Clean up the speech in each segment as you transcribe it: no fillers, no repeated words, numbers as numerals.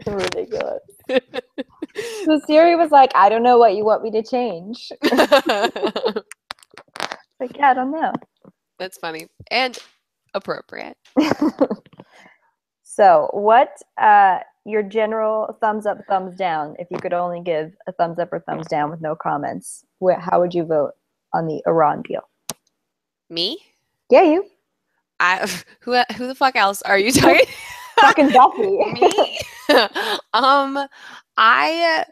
Ridiculous. So Siri was like, I don't know what you want me to change. Like, yeah, I don't know. That's funny and appropriate. So what your general thumbs up, thumbs down, if you could only give a thumbs up or thumbs down with no comments, how would you vote on the Iran deal? Me? Yeah, you. Who the fuck else are you talking? Fucking Buffy. Me? I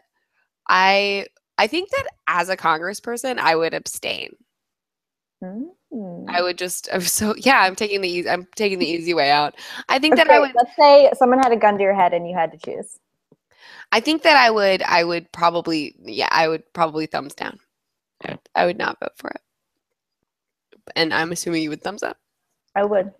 think that as a congressperson, I would abstain. I would just. I'm taking the easy way out. I think that I would. Let's say someone had a gun to your head and you had to choose. I think that I would probably thumbs down. I would not vote for it. And I'm assuming you would thumbs up. I would.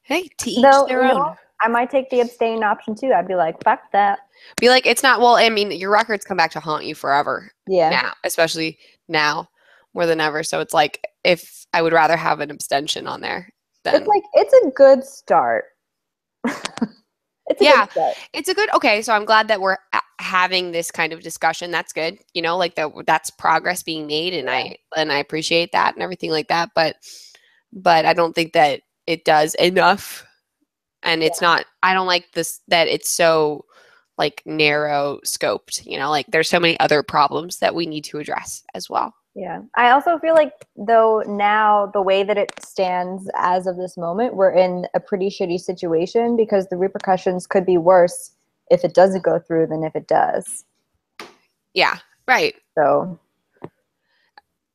Hey, to each their own. I might take the abstain option too. I'd be like, fuck that. Be like, it's not. Well, I mean, your records come back to haunt you forever. Yeah. Now, especially now, more than ever. So it's like, if I would rather have an abstention on there. Then it's a good start. Good start. It's a good. Okay, so I'm glad that we're having this kind of discussion. That's good. You know, like that's progress being made, and I appreciate that and everything like that. But I don't think that it does enough. And it's not, I don't like this, that it's so like narrow scoped, you know, like there's so many other problems that we need to address as well. Yeah. I also feel like though now the way that it stands as of this moment, we're in a pretty shitty situation because the repercussions could be worse if it doesn't go through than if it does. Yeah. Right. So.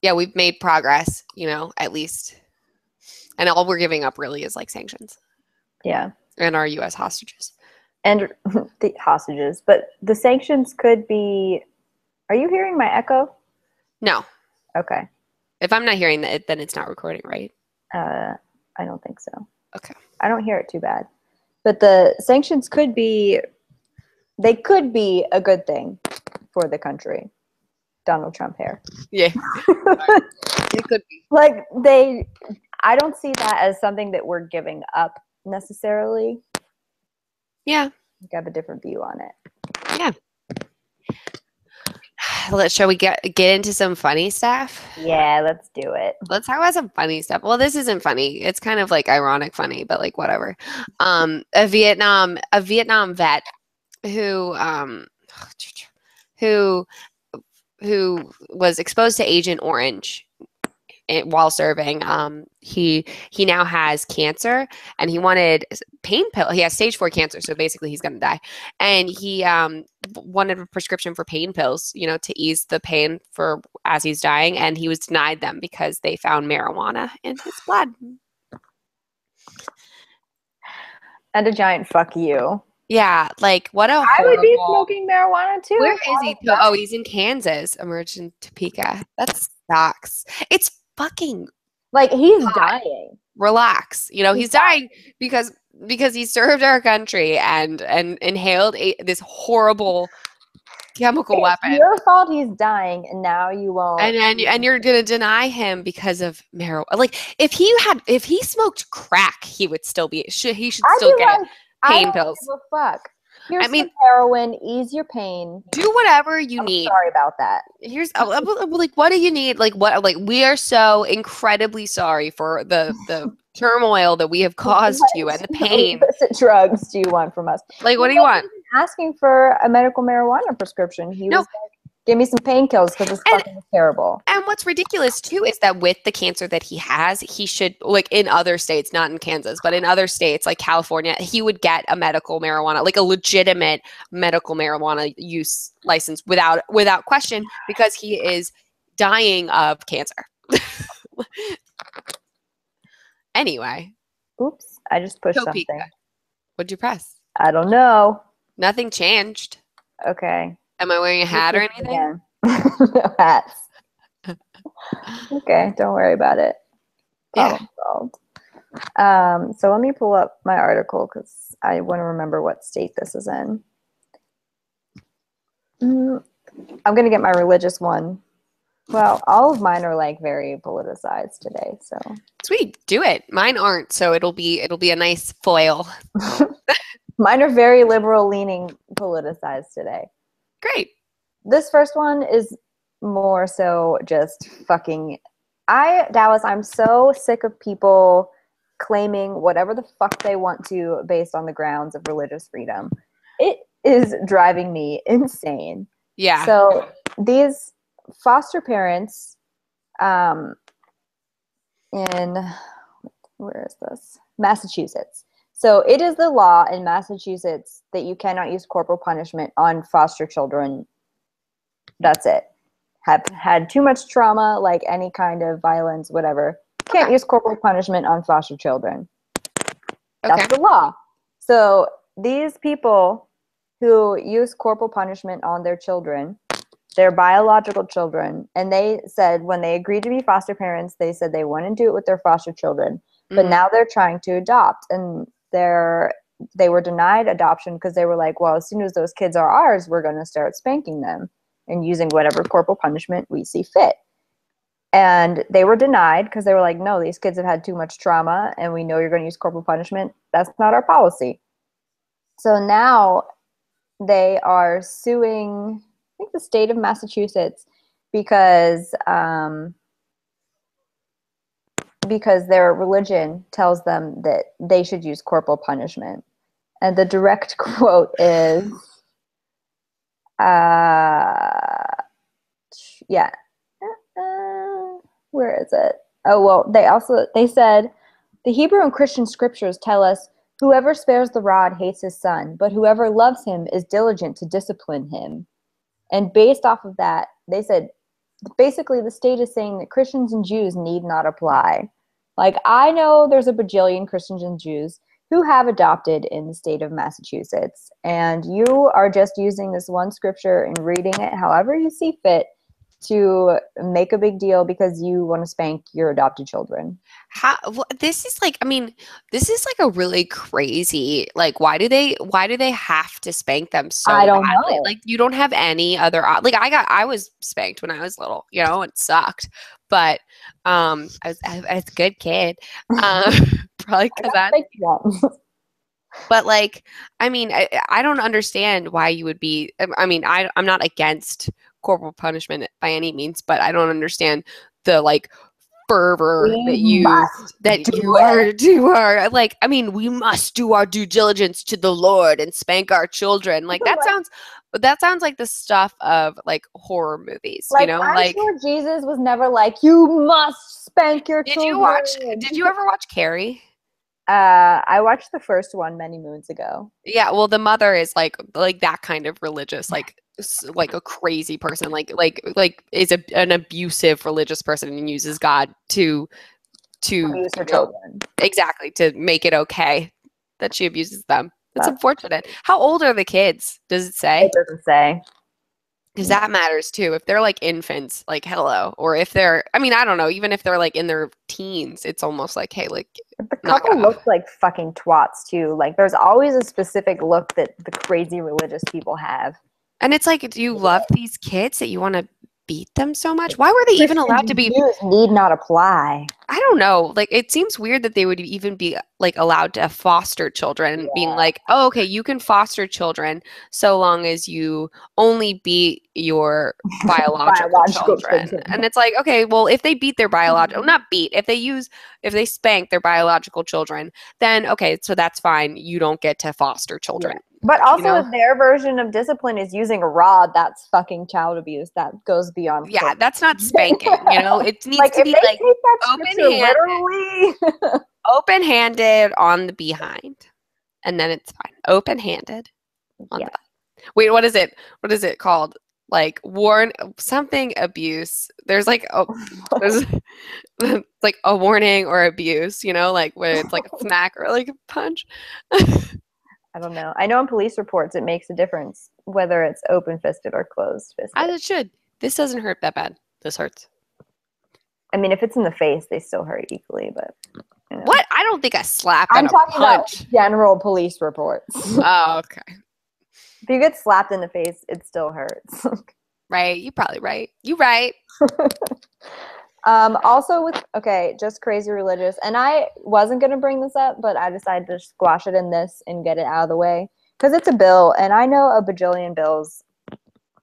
Yeah, we've made progress, you know, at least. And all we're giving up really is like sanctions. Yeah. And our U.S. hostages. And the hostages. But the sanctions could be... Are you hearing my echo? No. Okay. If I'm not hearing that, then it's not recording, right? I don't think so. Okay. I don't hear it too bad. But the sanctions could be... They could be a good thing for the country. Donald Trump hair. Yeah. It could be. Like, I don't see that as something that we're giving up necessarily. Yeah. I have a different view on it. Yeah. Shall we get into some funny stuff? Yeah, let's do it. Let's talk about some funny stuff. Well, this isn't funny. It's kind of like ironic funny, but like whatever. A Vietnam vet who was exposed to Agent Orange while serving. He now has cancer, and he wanted pain pill. He has stage 4 cancer, so basically he's gonna die. And he wanted a prescription for pain pills, you know, to ease the pain for as he's dying, and he was denied them because they found marijuana in his blood. And a giant fuck you. Yeah, like what a I would be smoking marijuana too. Where is he? Oh, he's in Kansas, emerged in Topeka. That sucks. It's fucking like he's dying. Relax. You know, he's dying because he served our country and inhaled this horrible chemical weapon. It's your fault he's dying, and now you won't. And you're gonna deny him because of marijuana. Like if he smoked crack, he would still be. He should still get pain pills. Give a fuck. Here's some heroin. Ease your pain. Do whatever you need. Sorry about that. Here's like, what do you need? Like what? Like we are so incredibly sorry for the turmoil that we have caused you and the pain. What drugs do you want from us? Like what do you want? Asking for a medical marijuana prescription. He was like, give me some painkillers because it's fucking terrible. And what's ridiculous too is that with the cancer that he has, he should, like in other states, not in Kansas, but in other states like California, he would get a medical marijuana, like a legitimate medical marijuana use license without question because he is dying of cancer. Anyway. Oops, I just pushed Topeka. something. What'd you press? I don't know. Nothing changed. Okay. Am I wearing a hat or anything? No hats. Okay, don't worry about it. Problem solved. So let me pull up my article because I want to remember what state this is in. I'm going to get my religious one Well, all of mine are like very politicized today, so Sweet, do it. Mine aren't, so it'll be a nice foil. mine are very liberal leaning politicized today. Great. This first one is more so just fucking Dallas, I'm so sick of people claiming whatever the fuck they want to based on the grounds of religious freedom. It is driving me insane. Yeah. So these foster parents in where is this? Massachusetts. So it is the law in Massachusetts that you cannot use corporal punishment on foster children. That's it. Have had too much trauma, like any kind of violence, whatever. Can't use corporal punishment on foster children. That's the law. So these people who use corporal punishment on their children, their biological children, and they said when they agreed to be foster parents, they said they wouldn't do it with their foster children, but now they're trying to adopt, and they were denied adoption because they were like, well, as soon as those kids are ours, we're going to start spanking them and using whatever corporal punishment we see fit. And they were denied because they were like, no, these kids have had too much trauma and we know you're going to use corporal punishment. That's not our policy. So now they are suing, I think, the state of Massachusetts because their religion tells them that they should use corporal punishment. And the direct quote is, where is it? Oh, well, they said, the Hebrew and Christian scriptures tell us, whoever spares the rod hates his son, but whoever loves him is diligent to discipline him. And based off of that, they said, basically the state is saying that Christians and Jews need not apply. Like, I know there's a bajillion Christians and Jews who have adopted in the state of Massachusetts, and you are just using this one scripture and reading it however you see fit to make a big deal because you want to spank your adopted children. This is like, I mean, this is like a really crazy, like, why do they have to spank them so I don't badly? know. Like, you don't have any other, like, I was spanked when I was little, you know, it sucked, but I was a good kid. Probably because but like, I mean, I don't understand why you would be, I mean, I'm not against corporal punishment by any means, but I don't understand the like fervor that you are like, I mean, we must do our due diligence to the Lord and spank our children. Like that sounds like the stuff of like horror movies, like, you know? I'm like sure Jesus was never like, you must spank your children. Did you ever watch Carrie? I watched the first one many moons ago. Yeah, well, the mother is like that kind of religious, like a crazy person, like is an abusive religious person and uses God to abuse her children. Exactly, to make it okay that she abuses them. That's unfortunate. How old are the kids? Does it say? It doesn't say. Because that matters too. If they're like infants, like hello, or if they're, I mean, I don't know, even if they're like in their teens, it's almost like, hey, like the couple looks like fucking twats too. Like there's always a specific look that the crazy religious people have. And it's like, do you love these kids that you want to beat them so much? Why were they even allowed to be? Need not apply. I don't know. Like, it seems weird that they would even be like allowed to foster children, being like, oh, okay, you can foster children so long as you only beat your biological children. And it's like, okay, well, if they beat their biological, not beat, if they spank their biological children, then okay, so that's fine. You don't get to foster children. Yeah. But also, if their version of discipline is using a rod, that's fucking child abuse. That goes beyond. Yeah, that's not spanking. You know, it needs like, to be like open-handed on the behind, and then it's fine. Open-handed on the behind. Wait, what is it? What is it called? Like warn something abuse. There's like there's like a warning or abuse. You know, like when it's like a smack or like a punch. I don't know. I know in police reports it makes a difference whether it's open-fisted or closed-fisted. As it should. This doesn't hurt that bad. This hurts. I mean, if it's in the face, they still hurt equally, but... You know. What? I don't think a slap I'm and a talking punch. about general police reports. Oh, okay. If you get slapped in the face, it still hurts. Right. You're probably right. You right. Also with, okay, just crazy religious. And I wasn't going to bring this up, but I decided to squash it in this and get it out of the way. Because it's a bill, and I know a bajillion bills,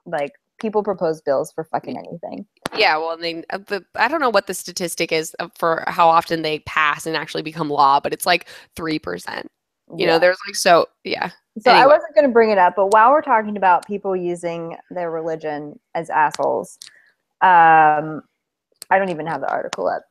like, people propose bills for fucking anything. Yeah, well, I don't know what the statistic is for how often they pass and actually become law, but it's like 3%. You know, Yeah. there's like, so yeah. So I Anyway, wasn't going to bring it up, but while we're talking about people using their religion as assholes, I don't even have the article up.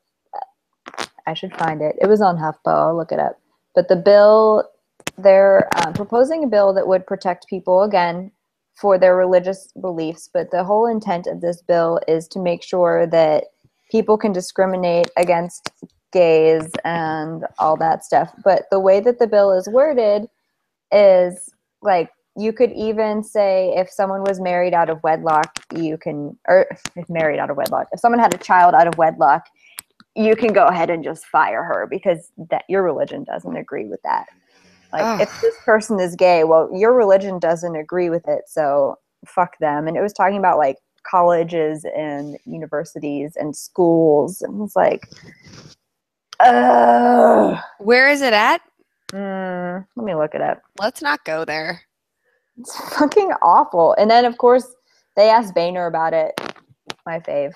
I should find it. It was on HuffPo. I'll look it up. But the bill, they're proposing a bill that would protect people, again, for their religious beliefs. But the whole intent of this bill is to make sure that people can discriminate against gays and all that stuff. But the way that the bill is worded is like, you could even say if someone was married out of wedlock, you can, or if married out of wedlock, if someone had a child out of wedlock, you can go ahead and just fire her because that your religion doesn't agree with that. Like, oh, if this person is gay, well, your religion doesn't agree with it, so fuck them. And it was talking about like colleges and universities and schools, and it was like, where is it at? let me look it up. Let's not go there. It's fucking awful. And then, of course, they asked Boehner about it, my fave,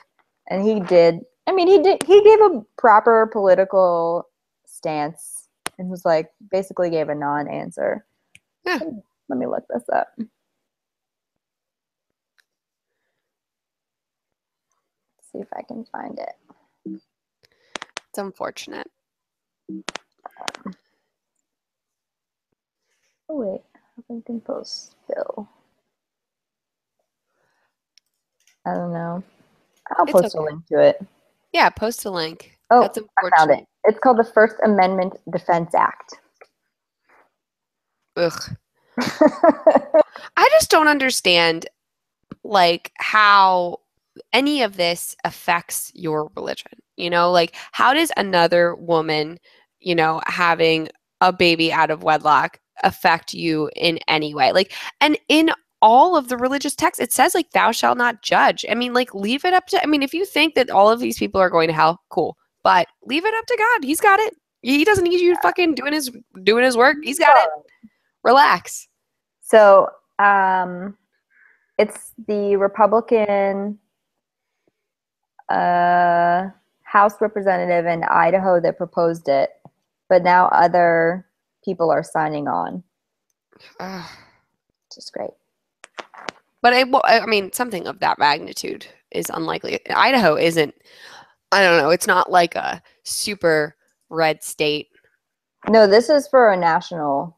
and he did. I mean, he did. He gave a proper political stance and was like, basically gave a non-answer. Yeah. Let me look this up. See if I can find it. It's unfortunate. Oh wait, Huffington Post bill. I don't know. I'll It's post a okay. link to it. Yeah, post a link. Oh, That's I found it. unfortunate. It's called the First Amendment Defense Act. Ugh. I just don't understand like how any of this affects your religion. You know, like how does another woman, you know, having a baby out of wedlock affect you in any way? Like, and in all of the religious texts, it says like thou shalt not judge. I mean, like leave it up to, I mean, if you think that all of these people are going to hell, cool. But leave it up to God. He's got it. He doesn't need you fucking doing his work. He's got it. Relax. So, it's the Republican House representative in Idaho that proposed it, but now other people are signing on, which is great. But I mean, something of that magnitude is unlikely. Idaho isn't, I don't know, it's not like a super red state. No, this is for a national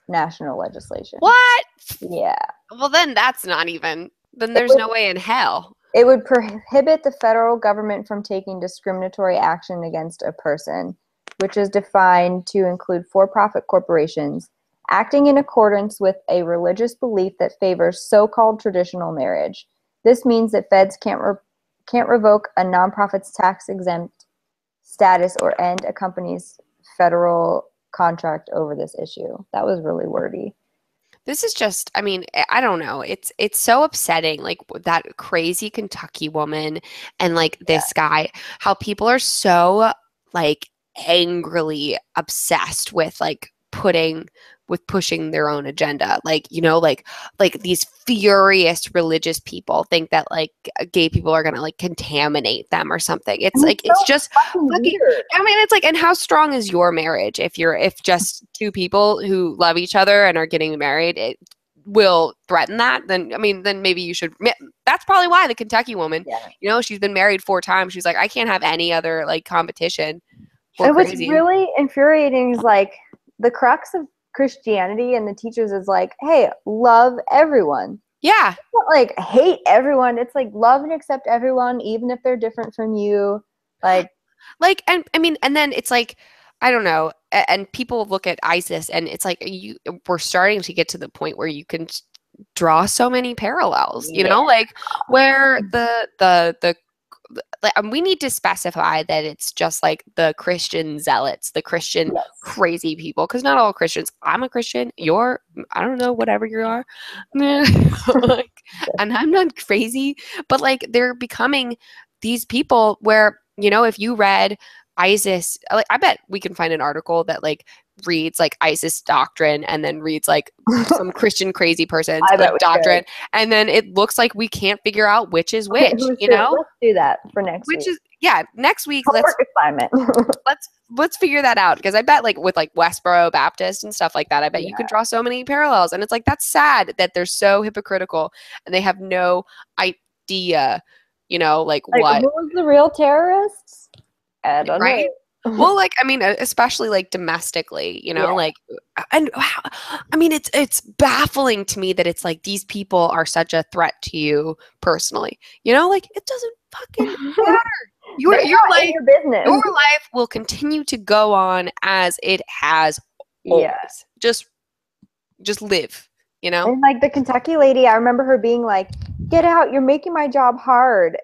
legislation. What? Yeah. Well, then that's not even, then It there's would, no way in hell. it would prohibit the federal government from taking discriminatory action against a person, which is defined to include for-profit corporations acting in accordance with a religious belief that favors so-called traditional marriage. This means that feds can't revoke a nonprofit's tax-exempt status or end a company's federal contract over this issue. That was really wordy. This is just, I mean, I don't know. It's so upsetting, like that crazy Kentucky woman and like this guy, how people are so like angrily obsessed with like pushing their own agenda. Like, you know, like these furious religious people think that like gay people are gonna like contaminate them or something. It's like it's just fucking Weird. I mean, it's like, and how strong is your marriage if just two people who love each other and are getting married, it will threaten that? Then I mean, then maybe you should. That's probably why the Kentucky woman, you know, she's been married 4 times. She's like, I can't have any other like competition. We're And what's crazy. really infuriating is like the crux of Christianity and the teachers is like, hey, love everyone. Yeah. It's not like hate everyone. It's like love and accept everyone, even if they're different from you. Like, And I mean, and then it's like, I don't know. And people look at ISIS and it's like we're starting to get to the point where you can draw so many parallels, you know, like where the we need to specify that it's just like the Christian zealots, the Christian Yes. crazy people, because not all Christians. I'm a Christian. You're, I don't know, whatever you are. Like, and I'm not crazy, but like they're becoming these people where, you know, if you read ISIS, like I bet we can find an article that like reads like ISIS doctrine and then reads like some Christian crazy person's like doctrine, and then it looks like we can't figure out which is which. You know, let's do that for next week. Which is next week. Homework assignment. let's figure that out, because I bet like with like Westboro Baptist and stuff like that, I bet you could draw so many parallels, and it's like that's sad that they're so hypocritical and they have no idea, you know, like what who was the real terrorists? I don't know. Well, like, I mean, especially like domestically, you know, like, and I mean, it's baffling to me that it's like these people are such a threat to you personally, you know, like it doesn't fucking matter. Your life, your life will continue to go on as it has always. Just live, you know? And like the Kentucky lady, I remember her being like, "Get out, you're making my job hard."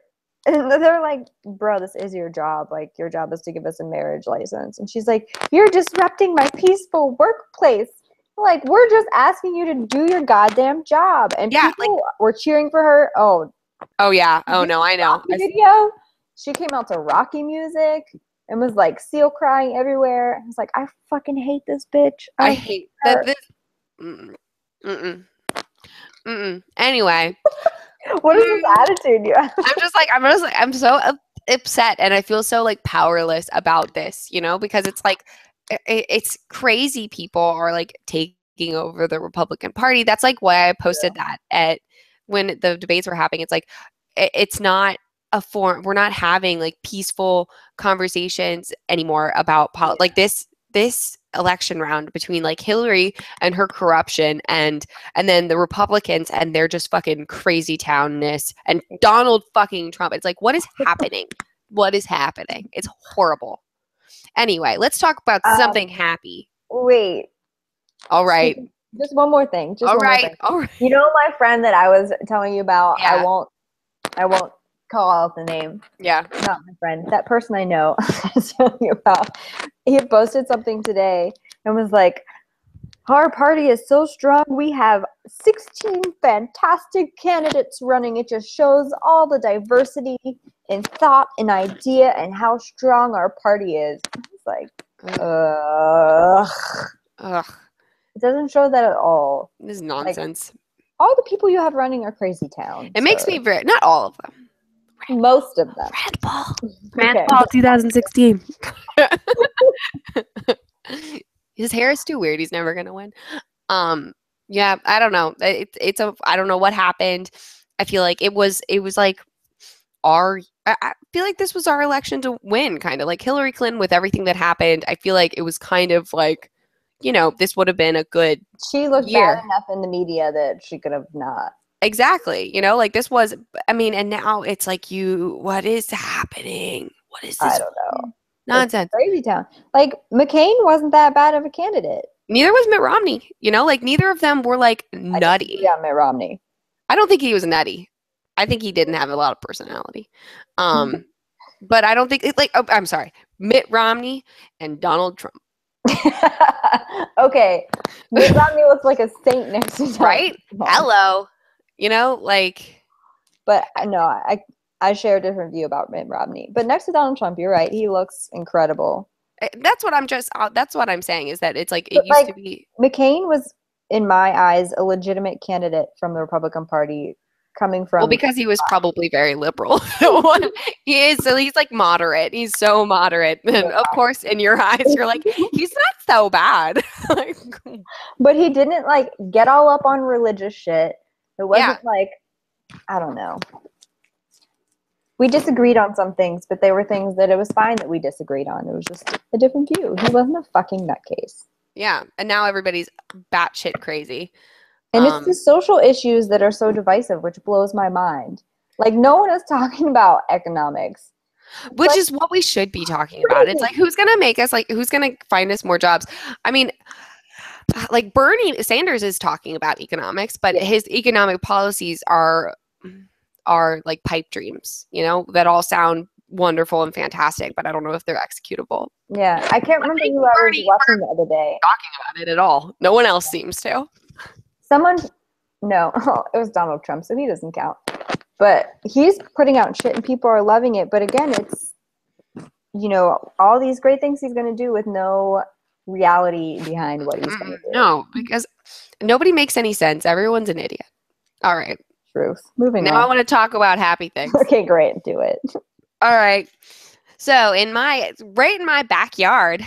And they're like, "Bro, this is your job. Like, your job is to give us a marriage license." And she's like, "You're disrupting my peaceful workplace." Like, we're just asking you to do your goddamn job. And people were cheering for her. Oh yeah. Oh no, I know. Video. She came out to Rocky music and was like seal crying everywhere. I was like, I fucking hate this bitch. I hate that. Anyway. What is this attitude you have? I'm so upset, and I feel so like powerless about this, you know, because it's like it's crazy people are like taking over the Republican Party. That's like why I posted that at when the debates were happening. It's like it's not a form. We're not having like peaceful conversations anymore about like this election round between like Hillary and her corruption and then the Republicans and their just fucking crazy townness and Donald fucking Trump. It's like, what is happening? What is happening? It's horrible. Anyway, let's talk about something happy. Wait. All right. Just one more thing. All right. You know my friend that I was telling you about? Yeah. I won't call out the name. Yeah. Not my friend. That person I know I was telling you about. He had posted something today and was like, "Our party is so strong. We have 16 fantastic candidates running. It just shows all the diversity in thought and idea and how strong our party is." It's like, ugh. It doesn't show that at all. This is nonsense. Like, all the people you have running are crazy town. It makes me not all of them. Most of them. Rand Paul 2016. His hair is too weird. He's never gonna win. Yeah, I don't know. I don't know what happened. I feel like it was like I feel like this was our election to win, kind of like Hillary Clinton with everything that happened. I feel like it was kind of like, you know, this would have been a good She looked bad enough in the media that she could have not. Exactly. You know, like this was, I mean, and now it's like what is happening? What is this? I don't know. Nonsense. It's crazy town. Like McCain wasn't that bad of a candidate. Neither was Mitt Romney. You know, like neither of them were like nutty. Yeah, Mitt Romney. I don't think he was nutty. I think he didn't have a lot of personality. But I don't think I'm sorry, Mitt Romney and Donald Trump. Okay. Mitt Romney looks like a saint next to Donald Right? Trump. Hello. You know, like. But no, I share a different view about Mitt Romney. But next to Donald Trump, you're right. He looks incredible. That's what I'm saying is that it's like it used to be. McCain was, in my eyes, a legitimate candidate from the Republican Party coming from. Well, because he was probably very liberal. He is. So he's like moderate. He's so moderate. And of course, in your eyes, you're like, he's not so bad. Like, but he didn't like get all up on religious shit. It wasn't like, I don't know. We disagreed on some things, but they were things that it was fine that we disagreed on. It was just a different view. He wasn't a fucking nutcase. Yeah. And now everybody's batshit crazy. And it's the social issues that are so divisive, which blows my mind. Like, no one is talking about economics. Which is what we should be talking about. It's like, who's going to make us, like, who's going to find us more jobs? I mean, like Bernie Sanders is talking about economics, but his economic policies are are like pipe dreams, you know, that all sound wonderful and fantastic, but I don't know if they're executable. Yeah, I can't remember who I was watching the other day. Talking about it at all. No one else seems to. Someone, no, it was Donald Trump, so he doesn't count. But he's putting out shit and people are loving it. But again, it's, you know, all these great things he's going to do with no reality behind what he's going to do. No, because nobody makes any sense. Everyone's an idiot. All right. Truth. Moving now on. I want to talk about happy things. Okay, great. Do it. All right. So right in my backyard,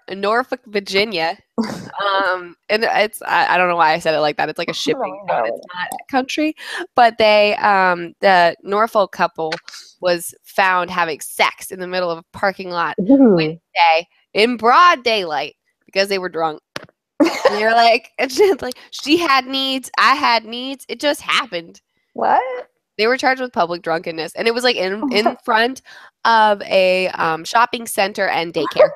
Norfolk, Virginia, and it's I don't know why I said it like that. It's like a shipping town. It's not a country, but the Norfolk couple was found having sex in the middle of a parking lot Wednesday in broad daylight because they were drunk. And you're like, it's just like she had needs, I had needs. It just happened. What? They were charged with public drunkenness, and it was like in front of a shopping center and daycare.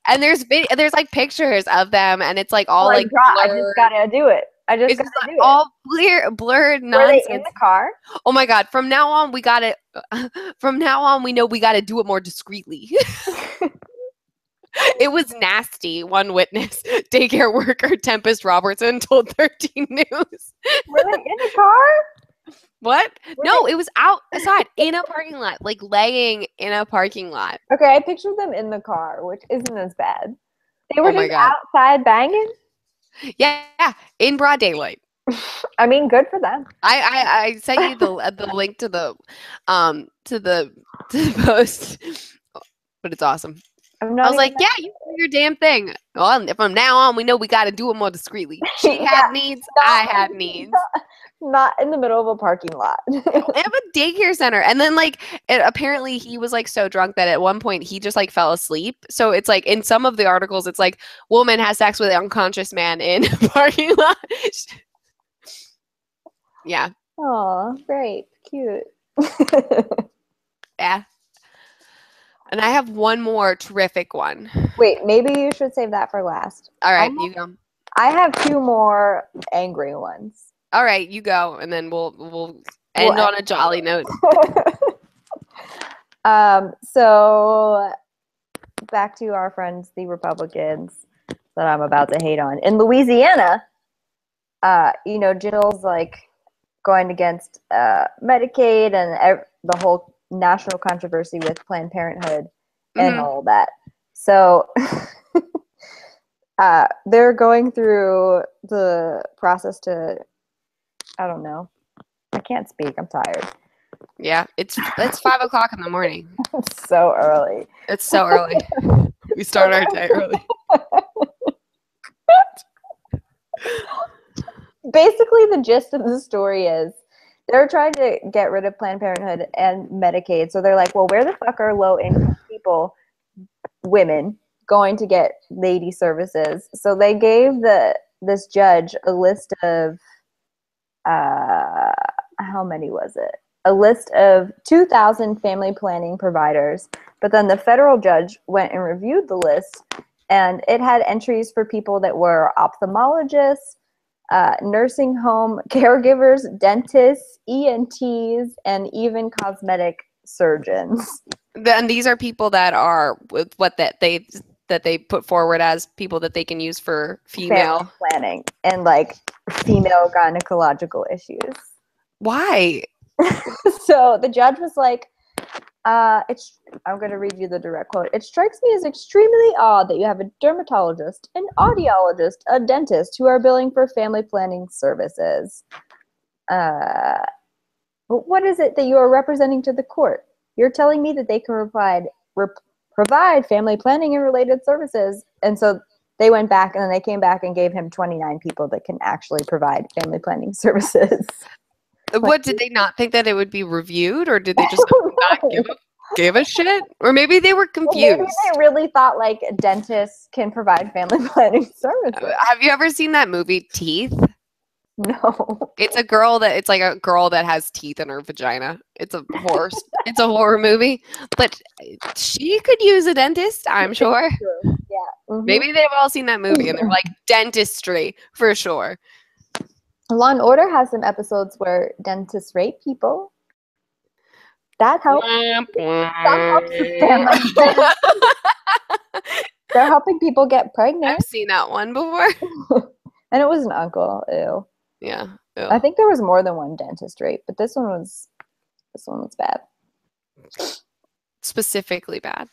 And there's like pictures of them, and it's like all like blurred. I just gotta do it. It's all blurred nonsense. Were they in the car? Oh my god! From now on, we gotta. From now on, we know we gotta do it more discreetly. It was nasty. One witness, daycare worker Tempest Robertson, told 13 News. Were they in the car? What? No, it was outside in a parking lot, like laying in a parking lot. Okay, I pictured them in the car, which isn't as bad. They were just outside banging? Yeah, in broad daylight. I mean, good for them. I sent you the link to the post, but it's awesome. I was like, yeah, you do your damn thing. Well, from now on, we know we got to do it more discreetly. She had needs, I had needs. Not in the middle of a parking lot. I have a daycare center. And then apparently he was like so drunk that at one point he just like fell asleep. So it's like in some of the articles, it's like woman has sex with an unconscious man in a parking lot. Yeah. Oh, great. Cute. Yeah. And I have one more terrific one. Wait, maybe you should save that for last. All right, you go. I have two more angry ones. All right, you go, and then we'll end on a jolly note. So back to our friends, the Republicans, that I'm about to hate on. In Louisiana, Jill's like going against Medicaid and the whole national controversy with Planned Parenthood and all that. So they're going through the process to, I don't know. I can't speak. I'm tired. Yeah, it's 5:00 in the morning. It's so early. It's so early. We start our day early. Basically, the gist of the story is they're trying to get rid of Planned Parenthood and Medicaid. So they're like, well, where the fuck are low-income people, women, going to get lady services? So they gave this judge a list of, how many was it? A list of 2,000 family planning providers. But then the federal judge went and reviewed the list, and it had entries for people that were ophthalmologists, nursing home caregivers, dentists, ENTs, and even cosmetic surgeons. And these are people that are with what that they put forward as people that they can use for female family planning and like female gynecological issues. Why? So the judge was like, I'm going to read you the direct quote. It strikes me as extremely odd that you have a dermatologist, an audiologist, a dentist who are billing for family planning services. But what is it that you are representing to the court? You're telling me that they can provide family planning and related services. And so they went back and then they came back and gave him 29 people that can actually provide family planning services. What, did they not think that it would be reviewed, or did they just not give a shit? Or maybe they were confused. Maybe they really thought like dentists can provide family planning services. Have you ever seen that movie Teeth? No. It's a girl that has teeth in her vagina. It's a horror movie, but she could use a dentist, I'm sure. Yeah. Mm-hmm. Maybe they've all seen that movie and they're like, dentistry for sure. Law and Order has some episodes where dentists rape people. That helps. That helps the family. They're helping people get pregnant. I've seen that one before. And it was an uncle. Ew. Yeah. Ew. I think there was more than one dentist rape, but this one was bad. Specifically bad.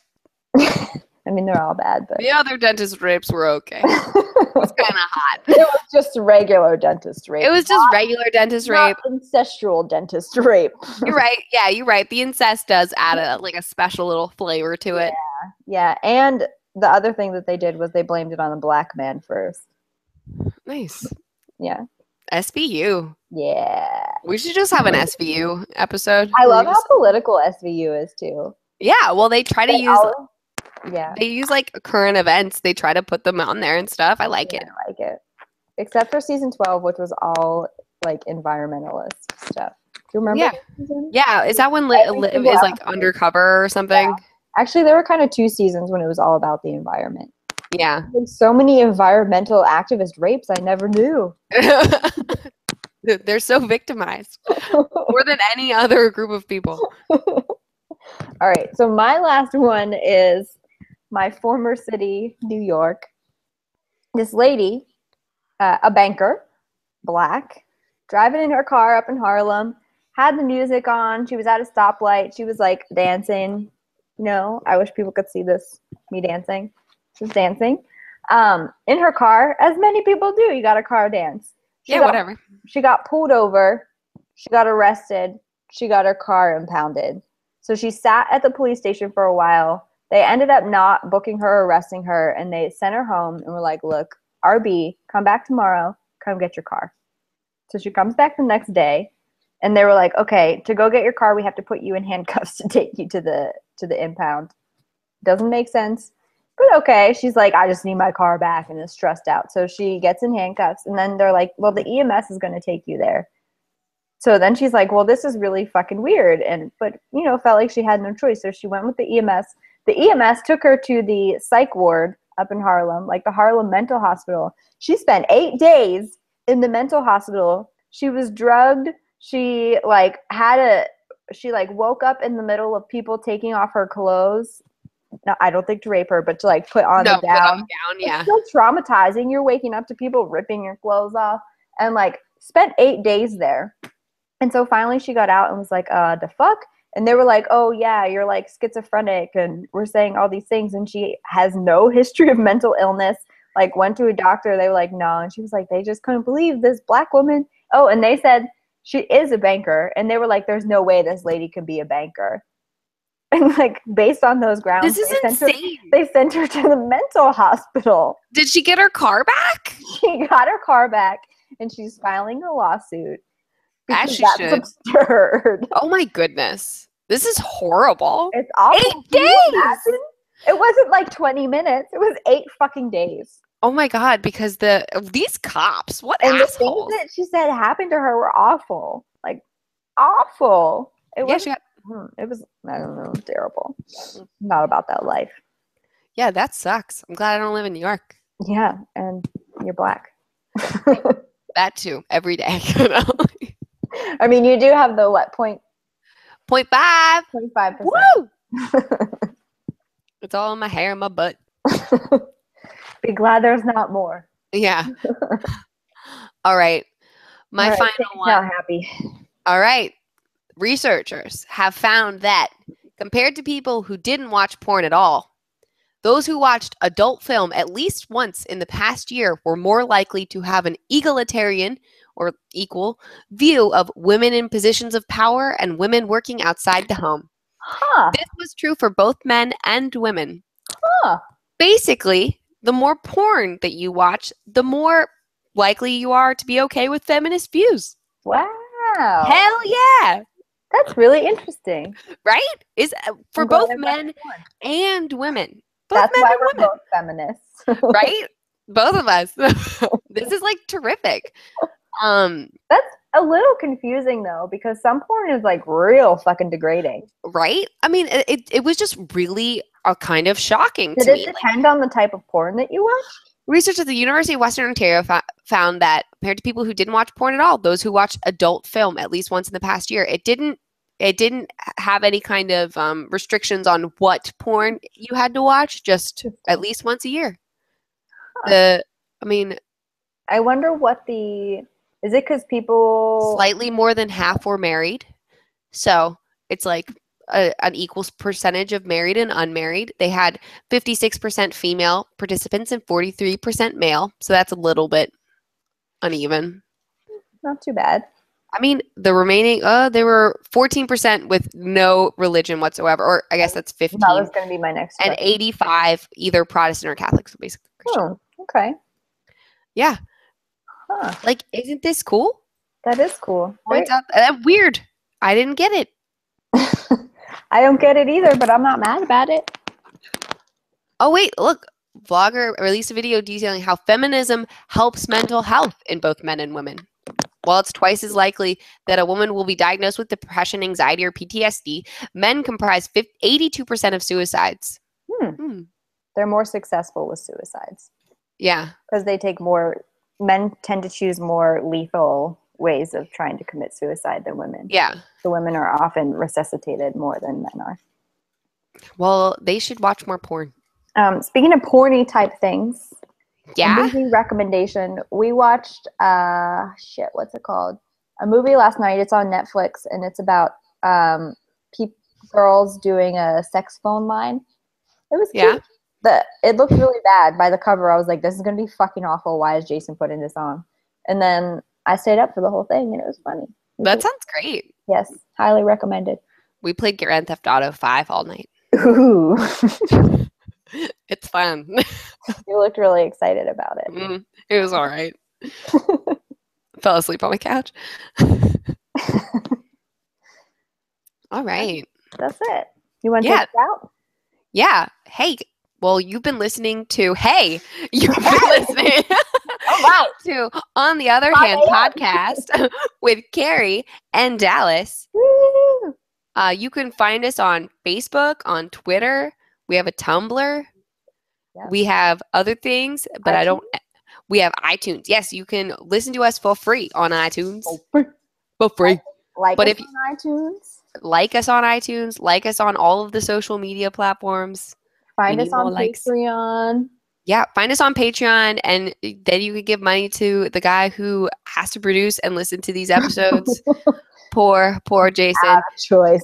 I mean, they're all bad, but the other dentist rapes were okay. It was kind of hot. It was just regular dentist rape. It was just regular dentist rape. Ancestral dentist rape. You're right. Yeah, you're right. The incest does add a special little flavor to it. Yeah. And the other thing that they did was they blamed it on a black man first. Nice. Yeah. SVU. Yeah. We should just have an SVU episode. I love how political SVU is too. Yeah. Well, they try to use. Yeah. They use like current events. They try to put them on there and stuff. I like it. I like it. Except for season 12, which was all like environmentalist stuff. Do you remember? Yeah. Yeah. Is that when Liv is like undercover or something? Yeah. Actually, there were kind of 2 seasons when it was all about the environment. Yeah. There's so many environmental activist rapes I never knew. They're so victimized. More than any other group of people. All right. So my last one is my former city, New York. This lady, a banker, black, driving in her car up in Harlem, had the music on. She was at a stoplight. She was like dancing. You know, I wish people could see this, me dancing. She was dancing in her car, as many people do. You got a car dance. Whatever. She got pulled over. She got arrested. She got her car impounded. So she sat at the police station for a while. They ended up not booking her, arresting her, and they sent her home and were like, look, RB, come back tomorrow. Come get your car. So she comes back the next day, and they were like, okay, to go get your car, we have to put you in handcuffs to take you to the impound. Doesn't make sense. But okay, she's like, I just need my car back and is stressed out. So she gets in handcuffs, and then they're like, well, the EMS is going to take you there. So then she's like, well, this is really fucking weird. But, you know, felt like she had no choice. So she went with the EMS. The EMS took her to the psych ward up in Harlem, like the Harlem Mental Hospital. She spent 8 days in the mental hospital. She was drugged. She woke up in the middle of people taking off her clothes. No, I don't think to rape her, but to like put on the gown. Put on the gown, yeah. It's so traumatizing. You're waking up to people ripping your clothes off, and like spent 8 days there. And so finally she got out and was like, the fuck? And they were like, oh yeah, you're like schizophrenic and we're saying all these things. And she has no history of mental illness. Like went to a doctor. They were like, no. And she was like, they just couldn't believe this black woman. Oh, and they said she is a banker. And they were like, there's no way this lady could be a banker. And like based on those grounds, this is insane. They sent her to the mental hospital. Did she get her car back? She got her car back and she's filing a lawsuit. As she should. Absurd. Oh my goodness. This is horrible. It's awful. 8 days. It wasn't like 20 minutes. It was 8 fucking days. Oh my God, because these cops, what and assholes. The things that she said happened to her were awful. Like awful. It was I don't know, terrible. Not about that life. Yeah, that sucks. I'm glad I don't live in New York. Yeah, and you're black. That too, every day. You know? I mean, you do have the what, 0.5%. 0.5%. Woo! It's all in my hair and my butt. Be glad there's not more. Yeah. All right. My final one. Happy. All right. Researchers have found that compared to people who didn't watch porn at all, those who watched adult film at least once in the past year were more likely to have an egalitarian or equal view of women in positions of power and women working outside the home. Huh. This was true for both men and women. Huh. Basically, the more porn that you watch, the more likely you are to be okay with feminist views. Wow. Hell yeah. That's really interesting. Right? Is for both men and women. Both That's men why and we're women. both feminists. Right? Both of us. This is like terrific. That's a little confusing though, because some porn is like real fucking degrading. Right? I mean, it was just really kind of shocking Did to it me. depend on the type of porn that you watch? Research at the University of Western Ontario found that compared to people who didn't watch porn at all, those who watched adult film at least once in the past year, it didn't have any kind of restrictions on what porn you had to watch, just at least once a year. I wonder what is it because people... Slightly more than half were married. So it's like an equal percentage of married and unmarried. They had 56% female participants and 43% male. So that's a little bit uneven. Not too bad. I mean, the remaining, there were 14% with no religion whatsoever, or I guess that's 15. That was going to be my next question. And 85 either Protestant or Catholic, so basically Christian. Okay. Yeah. Huh. Like, isn't this cool? That is cool. Points out that weird. I didn't get it. I don't get it either, but I'm not mad about it. Oh, wait, look. Vlogger released a video detailing how feminism helps mental health in both men and women. While it's twice as likely that a woman will be diagnosed with depression, anxiety, or PTSD, men comprise 82% of suicides. They're more successful with suicides. Yeah. Because men tend to choose more lethal ways of trying to commit suicide than women. Yeah. The women are often resuscitated more than men are. Well, they should watch more porn. Speaking of porny type things, yeah, movie recommendation. We watched what's it called? A movie last night. It's on Netflix, and it's about girls doing a sex phone line. It was cute. It looked really bad by the cover. I was like, this is gonna be fucking awful. Why is Jason putting this on? And then I stayed up for the whole thing, and it was funny. That sounds great. Yes, highly recommended. We played Grand Theft Auto 5 all night. Ooh. It's fun. You looked really excited about it. It was all right. Fell asleep on my couch. All right. That's it. You want to take it out? Yeah. Hey. Well, you've been listening to you've been listening to On the Other Hand podcast with Carrie and Dallas. You can find us on Facebook, on Twitter. We have a Tumblr. Yep. We have other things, but we have iTunes. Yes, you can listen to us for free on iTunes. For free. Like us on iTunes. Like us on iTunes. Like us on all of the social media platforms. Find us on Patreon. Yeah, find us on Patreon, and then you can give money to the guy who has to produce and listen to these episodes. Poor Jason. Choice.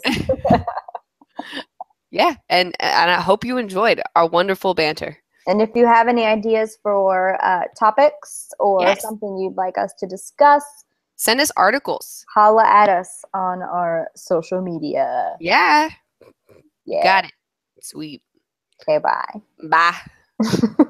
Yeah, and I hope you enjoyed our wonderful banter. And if you have any ideas for topics or something you'd like us to discuss, send us articles. Holla at us on our social media. Yeah. Got it. Sweet. Okay, bye. Bye.